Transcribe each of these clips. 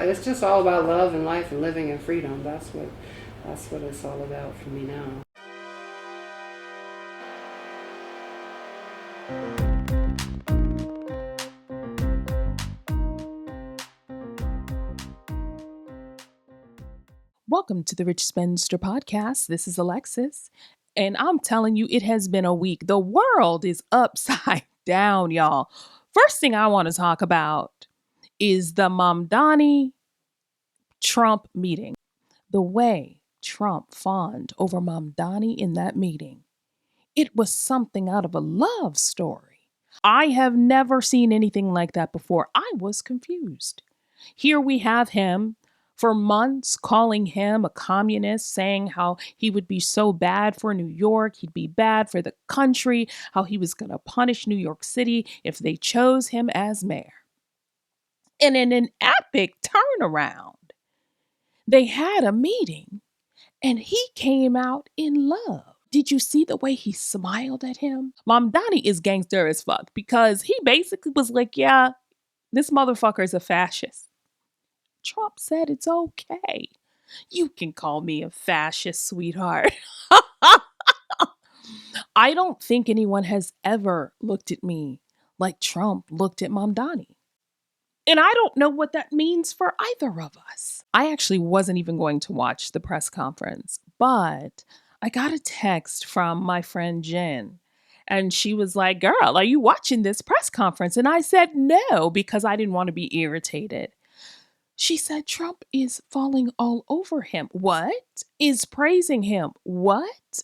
It's just all about love and life and living in freedom. That's what it's all about for me now. Welcome to the Rich Spinster podcast. This is Alexis, and I'm telling you, it has been a week. The world is upside down, y'all. First thing I want to talk about is the Mamdani Trump meeting. The way Trump fawned over Mamdani in that meeting. It was something out of a love story. I have never seen anything like that before. I was confused. Here we have him for months calling him a communist, saying how he would be so bad for New York, he'd be bad for the country, how he was going to punish New York City if they chose him as mayor. And in an epic turnaround, they had a meeting and he came out in love. Did you see the way he smiled at him? Mamdani is gangster as fuck because he basically was like, yeah, this motherfucker is a fascist. Trump said it's okay. You can call me a fascist, sweetheart. I don't think anyone has ever looked at me like Trump looked at Mamdani. And I don't know what that means for either of us. I actually wasn't even going to watch the press conference, but I got a text from my friend Jen. And she was like, girl, are you watching this press conference? And I said no, because I didn't want to be irritated. She said Trump is falling all over him. What? Is praising him. What?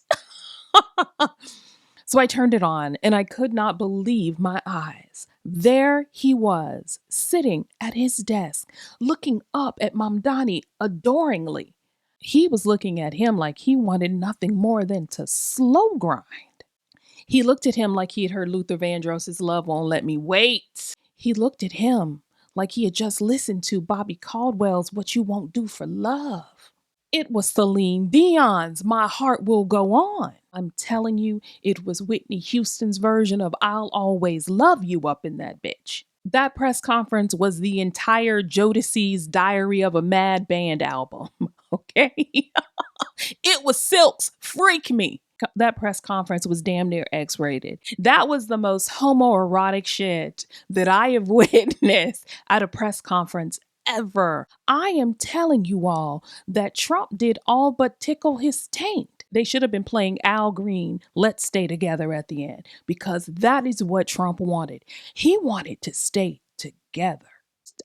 So I turned it on and I could not believe my eyes. There he was, sitting at his desk, looking up at Mamdani adoringly. He was looking at him like he wanted nothing more than to slow grind. He looked at him like he had heard Luther Vandross's Love Won't Let Me Wait. He looked at him like he had just listened to Bobby Caldwell's What You Won't Do for Love. It was Celine Dion's My Heart Will Go On. I'm telling you, it was Whitney Houston's version of I'll Always Love You up in that bitch. That press conference was the entire Jodeci's Diary of a Mad Band album, okay? It was Silk's Freak Me. That press conference was damn near X-rated. That was the most homoerotic shit that I have witnessed at a press conference ever. I am telling you all that Trump did all but tickle his taint. They should have been playing Al Green, Let's Stay Together at the end, because that is what Trump wanted. He wanted to stay together.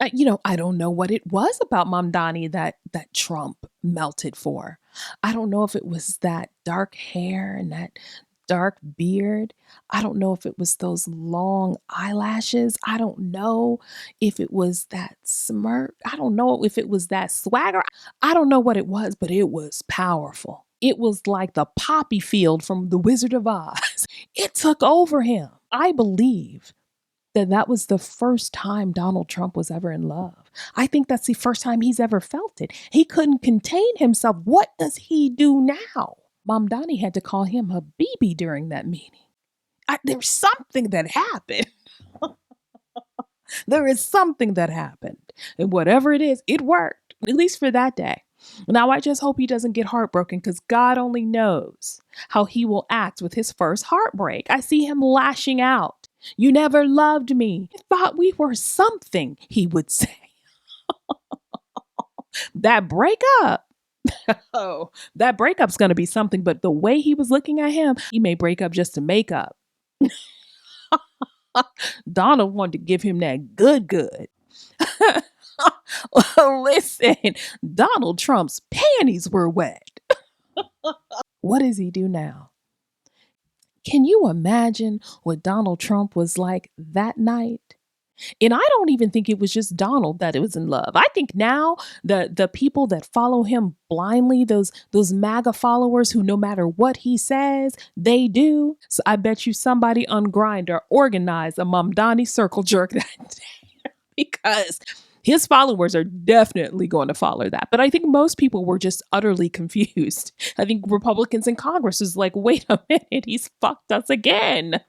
I don't know what it was about Mamdani that Trump melted for. I don't know if it was that dark hair and that dark beard. I don't know if it was those long eyelashes. I don't know if it was that smirk. I don't know if it was that swagger. I don't know what it was, but it was powerful. It was like the poppy field from The Wizard of Oz. It took over him. I believe that was the first time Donald Trump was ever in love. I think that's the first time he's ever felt it. He couldn't contain himself. What does he do now? Mamdani had to call him a BB during that meeting. There's something that happened. There is something that happened. And whatever it is, it worked, at least for that day. Now, I just hope he doesn't get heartbroken because God only knows how he will act with his first heartbreak. I see him lashing out. You never loved me. I thought we were something, he would say. That breakup. Oh, that breakup's going to be something, but the way he was looking at him, he may break up just to make up. Donald wanted to give him that good. Listen, Donald Trump's panties were wet. What does he do now? Can you imagine what Donald Trump was like that night? And I don't even think it was just Donald that was in love. I think now the people that follow him blindly, those MAGA followers who no matter what he says, they do. So I bet you somebody on Grindr organized a Mamdani circle jerk that day because his followers are definitely going to follow that. But I think most people were just utterly confused. I think Republicans in Congress is like, wait a minute, he's fucked us again.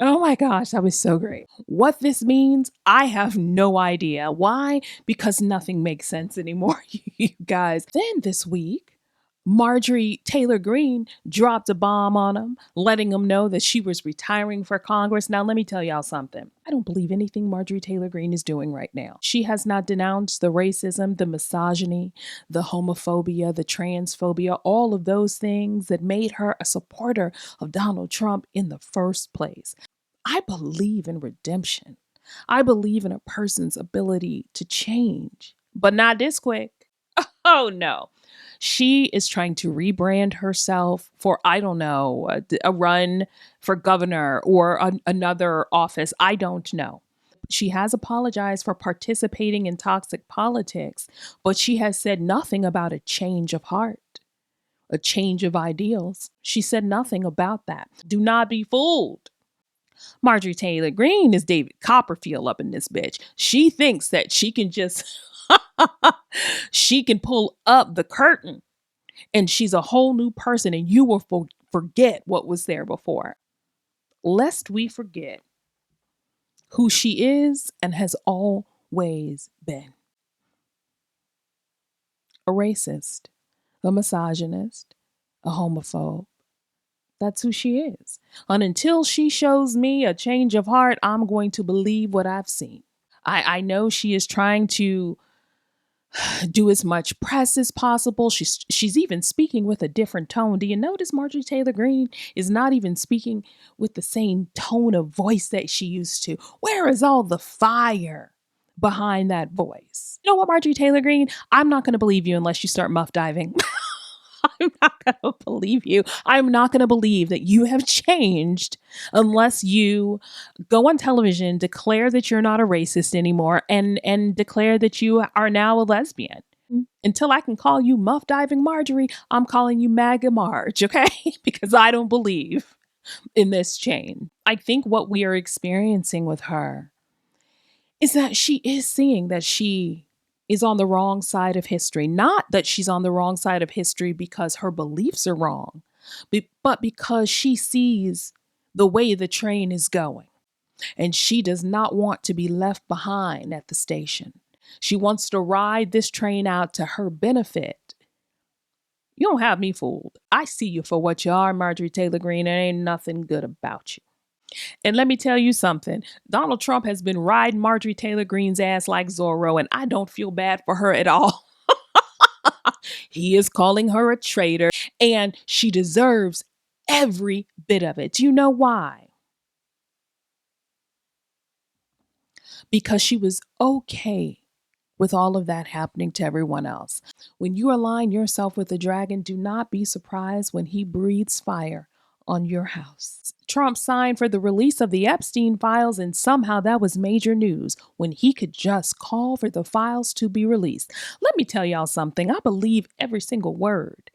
Oh my gosh, that was so great. What this means, I have no idea. Why? Because nothing makes sense anymore, you guys. Then this week, Marjorie Taylor Greene dropped a bomb on him, letting him know that she was retiring for Congress. Now, let me tell y'all something. I don't believe anything Marjorie Taylor Greene is doing right now. She has not denounced the racism, the misogyny, the homophobia, the transphobia, all of those things that made her a supporter of Donald Trump in the first place. I believe in redemption. I believe in a person's ability to change, but not this quick. Oh no. She is trying to rebrand herself for, I don't know, a run for governor or another office. I don't know. She has apologized for participating in toxic politics, but she has said nothing about a change of heart, a change of ideals. She said nothing about that. Do not be fooled. Marjorie Taylor Greene is David Copperfield up in this bitch. She thinks that she can just she can pull up the curtain and she's a whole new person and you will forget what was there before. Lest we forget who she is and has always been. A racist, a misogynist, a homophobe. That's who she is. And until she shows me a change of heart, I'm going to believe what I've seen. I know she is trying to do as much press as possible. She's even speaking with a different tone. Do you notice Marjorie Taylor Greene is not even speaking with the same tone of voice that she used to? Where is all the fire behind that voice? You know what, Marjorie Taylor Greene? I'm not going to believe you unless you start muff diving. I'm not going to believe you. I'm not going to believe that you have changed unless you go on television, declare that you're not a racist anymore, and declare that you are now a lesbian. Until I can call you Muff Diving Marjorie, I'm calling you MAGA Marge, okay? Because I don't believe in this change. I think what we are experiencing with her is that she is seeing that she is on the wrong side of history. Not that she's on the wrong side of history because her beliefs are wrong, but because she sees the way the train is going. And she does not want to be left behind at the station. She wants to ride this train out to her benefit. You don't have me fooled. I see you for what you are, Marjorie Taylor Greene, and ain't nothing good about you. And let me tell you something. Donald Trump has been riding Marjorie Taylor Greene's ass like Zorro, and I don't feel bad for her at all. He is calling her a traitor, and she deserves every bit of it. Do you know why? Because she was okay with all of that happening to everyone else. When you align yourself with the dragon, do not be surprised when he breathes fire on your house. Trump signed for the release of the Epstein files, and somehow that was major news when he could just call for the files to be released. Let me tell y'all something. I believe every single word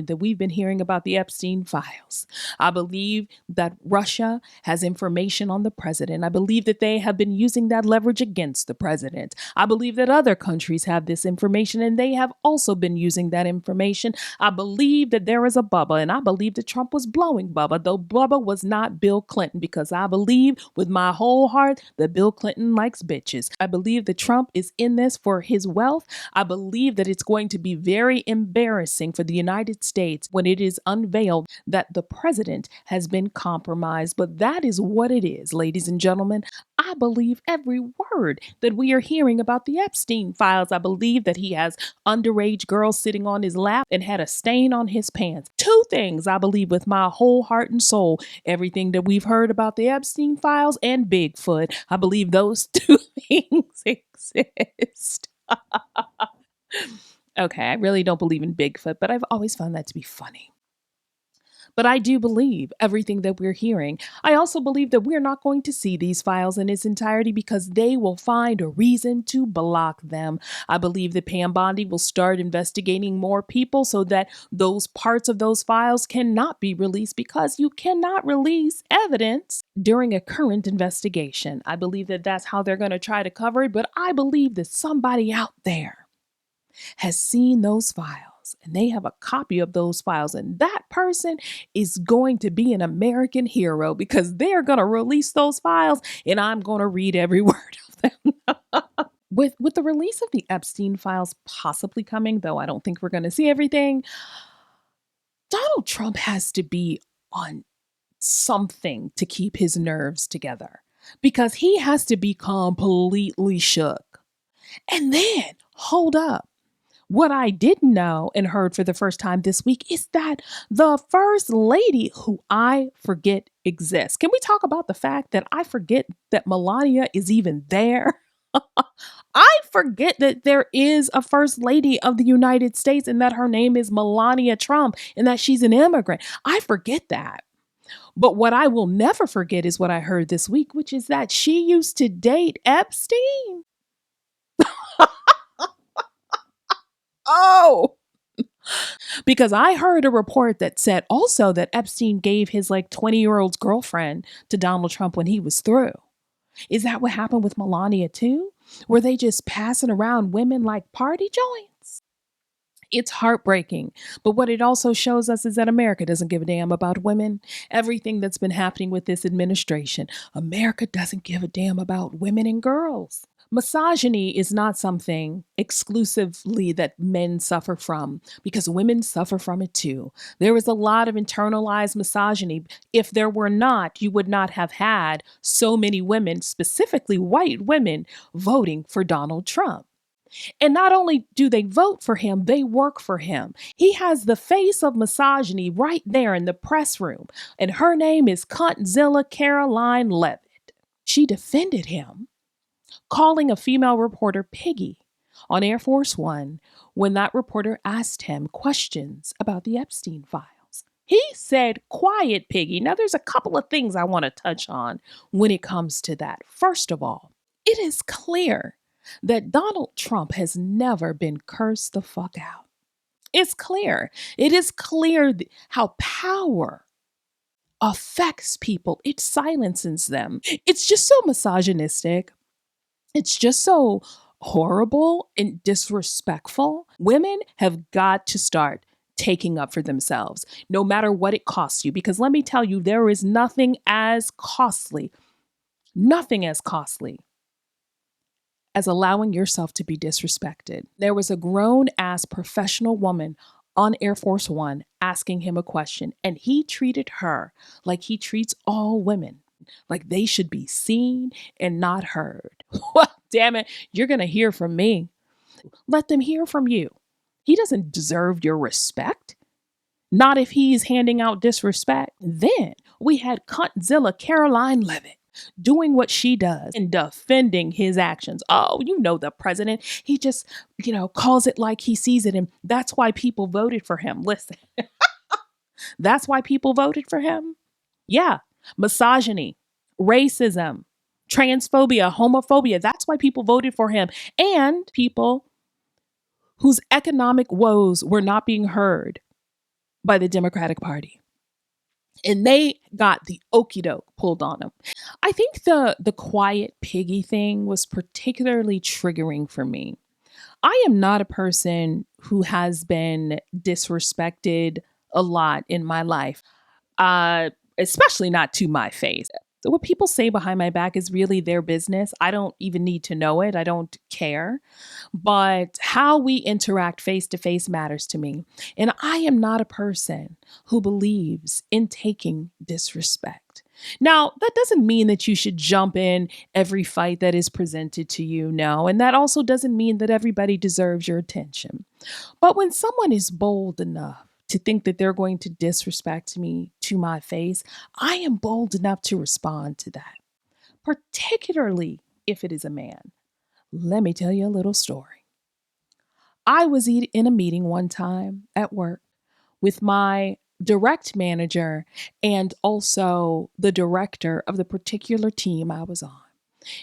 that we've been hearing about the Epstein files. I believe that Russia has information on the president. I believe that they have been using that leverage against the president. I believe that other countries have this information and they have also been using that information. I believe that there is a Bubba, and I believe that Trump was blowing Bubba, though Bubba was not Bill Clinton, because I believe with my whole heart that Bill Clinton likes bitches. I believe that Trump is in this for his wealth. I believe that it's going to be very embarrassing for the United States when it is unveiled that the president has been compromised. But that is what it is, ladies and gentlemen. I believe every word that we are hearing about the Epstein files. I believe that he has underage girls sitting on his lap and had a stain on his pants. Two things I believe with my whole heart and soul. Everything that we've heard about the Epstein files and Bigfoot. I believe those two things exist. Okay, I really don't believe in Bigfoot, but I've always found that to be funny. But I do believe everything that we're hearing. I also believe that we're not going to see these files in its entirety because they will find a reason to block them. I believe that Pam Bondi will start investigating more people so that those parts of those files cannot be released, because you cannot release evidence during a current investigation. I believe that that's how they're going to try to cover it, but I believe that somebody out there has seen those files files, and they have a copy of those files. And that person is going to be an American hero because they're going to release those files, and I'm going to read every word of them. With the release of the Epstein files possibly coming, though I don't think we're going to see everything, Donald Trump has to be on something to keep his nerves together because he has to be completely shook. And then, hold up. What I didn't know and heard for the first time this week is that the first lady, who I forget exists. Can we talk about the fact that I forget that Melania is even there? I forget that there is a first lady of the United States and that her name is Melania Trump and that she's an immigrant. I forget that. But what I will never forget is what I heard this week, which is that she used to date Epstein. Oh, because I heard a report that said also that Epstein gave his like 20-year-old girlfriend to Donald Trump when he was through. Is that what happened with Melania too? Were they just passing around women like party joints? It's heartbreaking. But what it also shows us is that America doesn't give a damn about women. Everything that's been happening with this administration, America doesn't give a damn about women and girls. Misogyny is not something exclusively that men suffer from because women suffer from it too. There is a lot of internalized misogyny. If there were not, you would not have had so many women, specifically white women, voting for Donald Trump. And not only do they vote for him, they work for him. He has the face of misogyny right there in the press room, and her name is Cuntzilla Caroline Levitt. She defended him, calling a female reporter Piggy on Air Force One when that reporter asked him questions about the Epstein files. He said, "Quiet, Piggy." Now, there's a couple of things I want to touch on when it comes to that. First of all, it is clear that Donald Trump has never been cursed the fuck out. It's clear. It is clear how power affects people. It silences them. It's just so misogynistic. It's just so horrible and disrespectful. Women have got to start taking up for themselves, no matter what it costs you. Because let me tell you, there is nothing as costly as allowing yourself to be disrespected. There was a grown ass professional woman on Air Force One asking him a question, and he treated her like he treats all women, like they should be seen and not heard. Well, damn it, you're going to hear from me. Let them hear from you. He doesn't deserve your respect. Not if he's handing out disrespect. Then we had Cuntzilla Caroline Levitt doing what she does and defending his actions. Oh, you know, the president, he just, calls it like he sees it. And that's why people voted for him. Listen, that's why people voted for him. Yeah. Misogyny, racism, transphobia, homophobia. That's why people voted for him. And people whose economic woes were not being heard by the Democratic Party. And they got the okie doke pulled on them. I think the quiet piggy thing was particularly triggering for me. I am not a person who has been disrespected a lot in my life, especially not to my face. So what people say behind my back is really their business. I don't even need to know it. I don't care. But how we interact face to face matters to me. And I am not a person who believes in taking disrespect. Now, that doesn't mean that you should jump in every fight that is presented to you, no. And that also doesn't mean that everybody deserves your attention. But when someone is bold enough to think that they're going to disrespect me to my face, I am bold enough to respond to that, particularly if it is a man. Let me tell you a little story. I was in a meeting one time at work with my direct manager and also the director of the particular team I was on.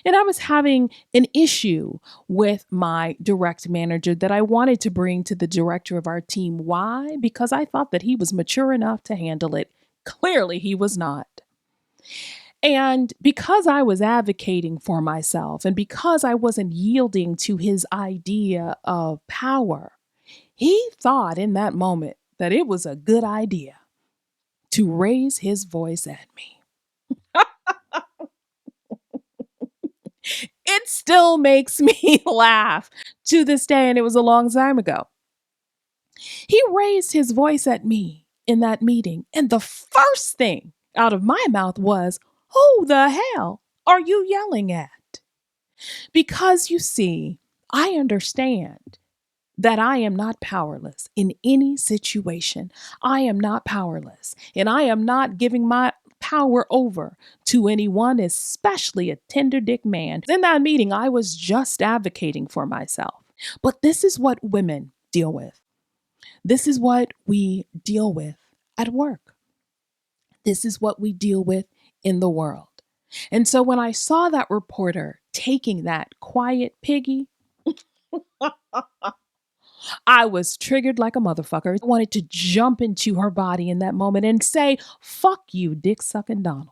And I was having an issue with my direct manager that I wanted to bring to the director of our team. Why? Because I thought that he was mature enough to handle it. Clearly, he was not. And because I was advocating for myself and because I wasn't yielding to his idea of power, He thought in that moment that it was a good idea to raise his voice at me. It still makes me laugh to this day, and it was a long time ago. He raised his voice at me in that meeting, and the first thing out of my mouth was, "Who the hell are you yelling at?" Because you see, I understand that I am not powerless in any situation. I am not powerless, and I am not giving my power over to anyone, especially a tender dick man. In that meeting, I was just advocating for myself. But this is what women deal with. This is what we deal with at work. This is what we deal with in the world. And so when I saw that reporter taking that quiet piggy, I was triggered like a motherfucker. I wanted to jump into her body in that moment and say, "Fuck you, dick sucking Donald."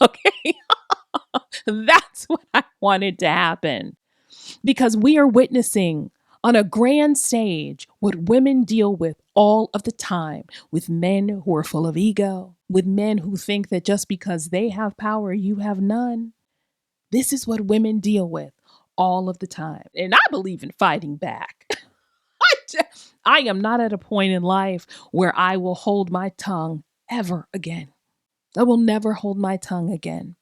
Okay. That's what I wanted to happen because we are witnessing on a grand stage what women deal with all of the time with men who are full of ego, with men who think that just because they have power, you have none. This is what women deal with all of the time. And I believe in fighting back. I am not at a point in life where I will hold my tongue ever again. I will never hold my tongue again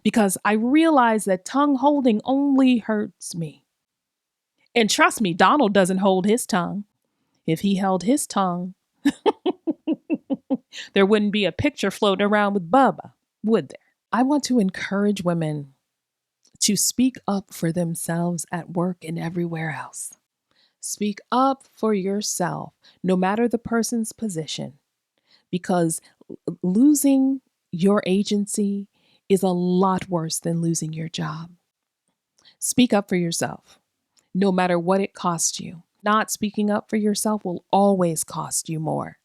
because I realize that tongue holding only hurts me. And trust me, Donald doesn't hold his tongue. If he held his tongue, there wouldn't be a picture floating around with Bubba, would there? I want to encourage women to speak up for themselves at work and everywhere else. Speak up for yourself, no matter the person's position, because losing your agency is a lot worse than losing your job. Speak up for yourself, no matter what it costs you. Not speaking up for yourself will always cost you more.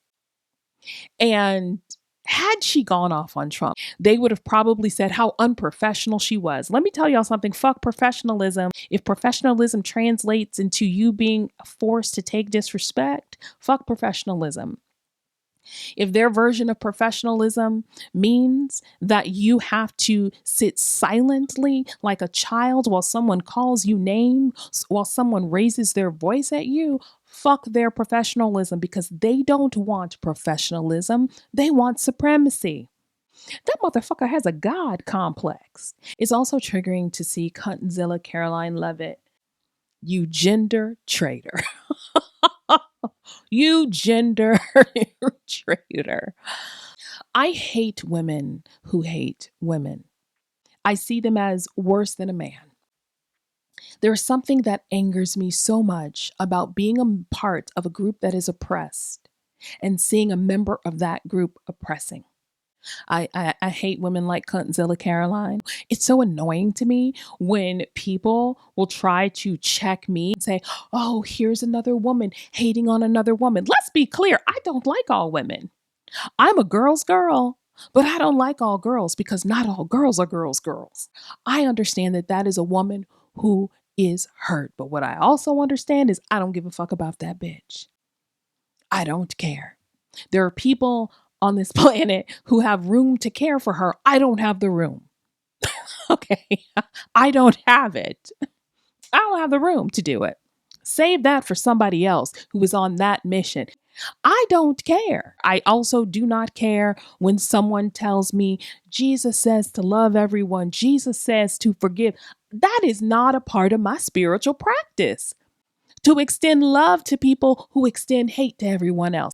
And had she gone off on Trump, they would have probably said how unprofessional she was. Let me tell y'all something. Fuck professionalism. If professionalism translates into you being forced to take disrespect, fuck professionalism. If their version of professionalism means that you have to sit silently like a child while someone calls you names, while someone raises their voice at you, fuck their professionalism because they don't want professionalism. They want supremacy. That motherfucker has a God complex. It's also triggering to see Cuntzilla Caroline Levitt, you gender traitor. You gender traitor. I hate women who hate women. I see them as worse than a man. There's something that angers me so much about being a part of a group that is oppressed and seeing a member of that group oppressing. I hate women like Cuntzilla Caroline. It's so annoying to me when people will try to check me and say, "Oh, here's another woman hating on another woman." Let's be clear, I don't like all women. I'm a girl's girl, but I don't like all girls because not all girls are girls. I understand that that is a woman who is hurt. But what I also understand is I don't give a fuck about that bitch. I don't care. There are people on this planet who have room to care for her. I don't have the room. Okay. I don't have it. I don't have the room to do it. Save that for somebody else who is on that mission. I don't care. I also do not care when someone tells me Jesus says to love everyone, Jesus says to forgive. That is not a part of my spiritual practice. To extend love to people who extend hate to everyone else.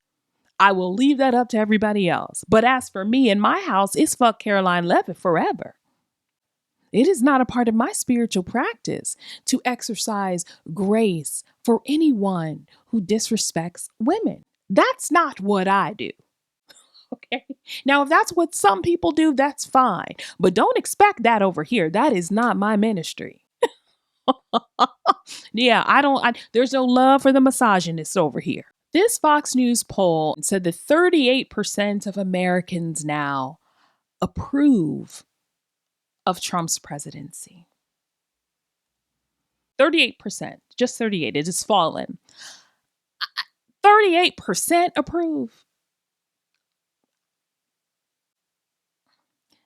I will leave that up to everybody else. But as for me in my house, it's fuck Caroline Levitt forever. It is not a part of my spiritual practice to exercise grace for anyone who disrespects women. That's not what I do. Okay. Now, if that's what some people do, that's fine. But don't expect that over here. That is not my ministry. Yeah, there's no love for the misogynists over here. This Fox News poll said that 38% of Americans now approve of Trump's presidency. 38%, just 38. It has fallen. 38% approve.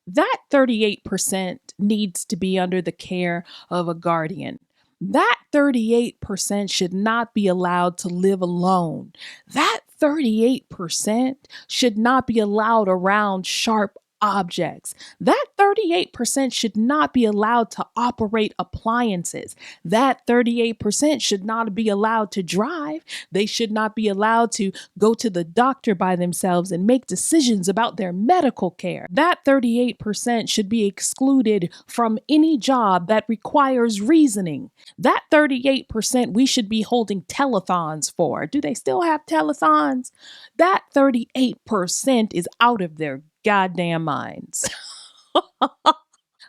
That 38% needs to be under the care of a guardian. That 38% should not be allowed to live alone. That 38% should not be allowed around sharp objects. That 38% should not be allowed to operate appliances. That 38% should not be allowed to drive. They should not be allowed to go to the doctor by themselves and make decisions about their medical care. That 38% should be excluded from any job that requires reasoning. That 38% we should be holding telethons for. Do they still have telethons? That 38% is out of their goddamn minds.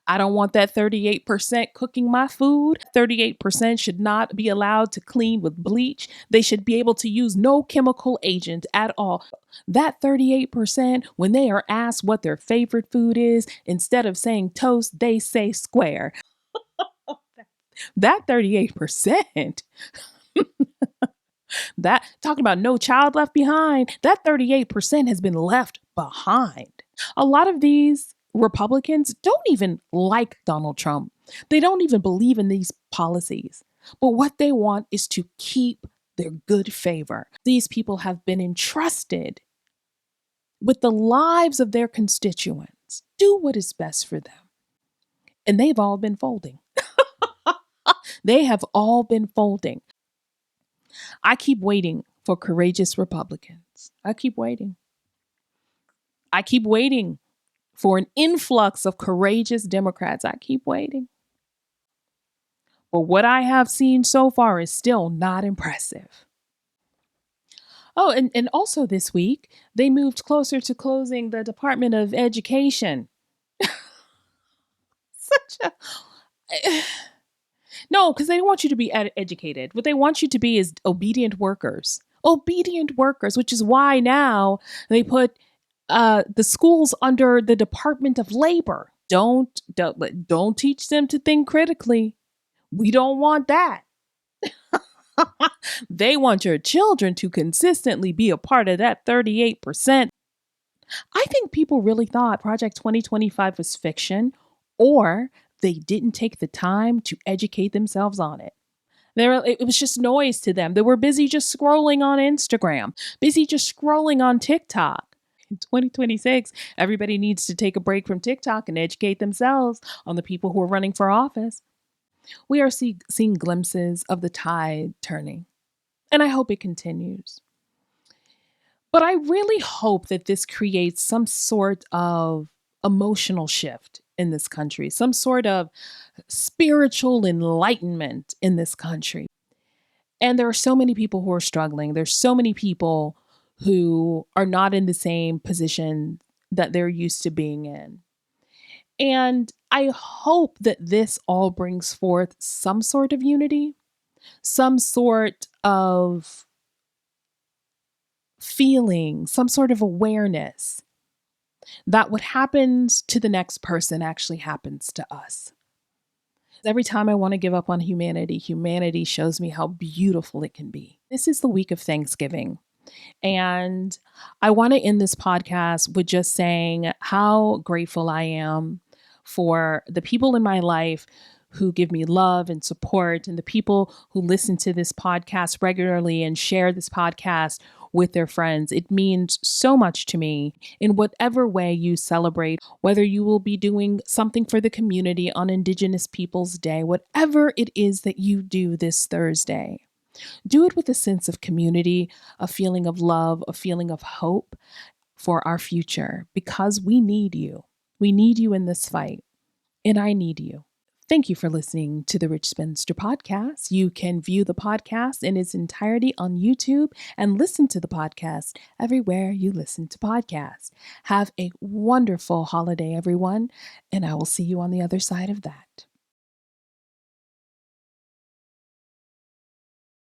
I don't want that 38% cooking my food. 38% should not be allowed to clean with bleach. They should be able to use no chemical agent at all. That 38%, when they are asked what their favorite food is, instead of saying toast, they say square. That 38%. That talking about no child left behind, that 38% has been left behind. A lot of these Republicans don't even like Donald Trump. They don't even believe in these policies. But what they want is to keep their good favor. These people have been entrusted with the lives of their constituents. Do what is best for them. And they've all been folding. They have all been folding. I keep waiting for courageous Republicans. I keep waiting. I keep waiting for an influx of courageous Democrats. I keep waiting. But what I have seen so far is still not impressive. Oh, and also this week, they moved closer to closing the Department of Education. Such a. No, because they don't want you to be educated. What they want you to be is obedient workers. Obedient workers, which is why now they put the schools under the Department of Labor. Don't teach them to think critically. We don't want that. They want your children to consistently be a part of that 38%. I think people really thought Project 2025 was fiction, or they didn't take the time to educate themselves on it. It was just noise to them. They were busy just scrolling on Instagram, busy just scrolling on TikTok. In 2026, everybody needs to take a break from TikTok and educate themselves on the people who are running for office. We are seeing glimpses of the tide turning, and I hope it continues. But I really hope that this creates some sort of emotional shift in this country, some sort of spiritual enlightenment in this country. And there are so many people who are struggling. There's so many people who are not in the same position that they're used to being in. And I hope that this all brings forth some sort of unity, some sort of feeling, some sort of awareness that what happens to the next person actually happens to us. Every time I want to give up on humanity, humanity shows me how beautiful it can be. This is the week of Thanksgiving. And I want to end this podcast with just saying how grateful I am for the people in my life who give me love and support, and the people who listen to this podcast regularly and share this podcast with their friends. It means so much to me in whatever way you celebrate, whether you will be doing something for the community on Indigenous Peoples Day, whatever it is that you do this Thursday. Do it with a sense of community, a feeling of love, a feeling of hope for our future, because we need you. We need you in this fight, and I need you. Thank you for listening to the Rich Spinster podcast. You can view the podcast in its entirety on YouTube and listen to the podcast everywhere you listen to podcasts. Have a wonderful holiday, everyone, and I will see you on the other side of that.